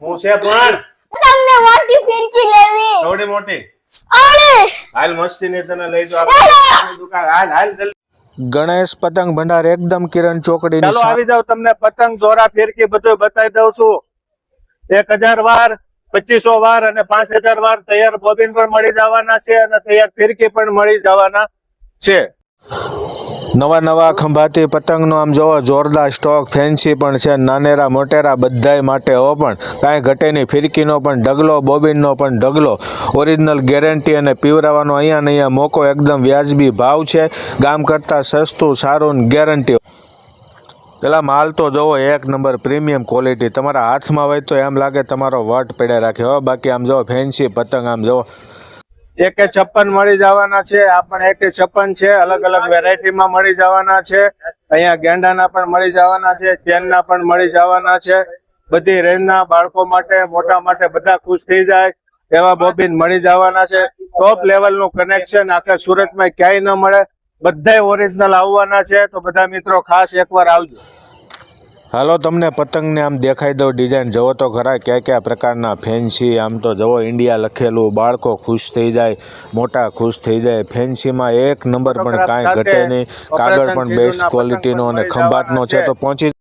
હું છે પણ તમને મોટી ફિરકી લેવી. થોડી મોટી અરે હાલ મસ્તી ની તને લઈ જાવ આપણે દુકાન હાલ હાલ જલ્દી ગણેશ પતંગ ભંડાર એકદમ કિરણ ચોકડીની ચાલો આવી જાવ તમને પતંગ દોરા ફિરકી બધું બતાવી દઉં છું 1000 વાર 2500 વાર અને 5000 વાર તૈયાર બોબિન પણ મળી જવાના છે અને તૈયાર ફિરકી પણ મળી જવાના છે નવા ખંભાતી પતંગનો આમ જોવો જોરદાર સ્ટોક ફેન્સી પણ છે નાનેરા મોટેરા બધાય માટે હો પણ કાંઈ ઘટે નહીં ફિરકીનો પણ ઢગલો બોબિનનો પણ ઢગલો ઓરિજિનલ ગેરંટી અને પીવરાવાનો અહીંયા ને અહીંયા મોકો એકદમ વ્યાજબી ભાવ છે ગામ કરતાં સસ્તું સારું ને ગેરંટી પેલા માલ તો જોવો એક નંબર પ્રીમિયમ ક્વોલિટી તમારા હાથમાં હોય તો એમ લાગે તમારો વટ પડે રાખે હો બાકી આમ જોવો ફેન્સી પતંગ આમ જોવો 156 મળી જવાના છે આ પણ 156 છે અલગ અલગ વેરાયટીમાં મળી જવાના છે અહીંયા ગેંડાના પણ મળી જવાના છે ચેનના પણ મળી જવાના છે બધી રેન્જના બાળકો માટે મોટા માટે બધા ખુશ થઈ જાય એવા બોબિન મળી જવાના છે ટોપ લેવલનું કનેક્શન આખા સુરતમાં ક્યાંય ન મળે બધાય ઓરિજિનલ આવવાના છે તો બધા મિત્રો ખાસ એકવાર આવજો હાલો તમને પતંગને આમ દેખાઈ દઉં ડિઝાઇન જવો તો ખરા કયા કયા પ્રકારના ફેન્સી આમ તો જવો ઇન્ડિયા લખેલું બાળકો ખુશ થઈ જાય મોટા ખુશ થઈ જાય ફેન્સીમાં એક નંબર પણ કાંઈ ઘટે નહીં કાગળ પણ બેસ્ટ ક્વોલિટીનો અને ખંભાતનો છે તો પહોંચી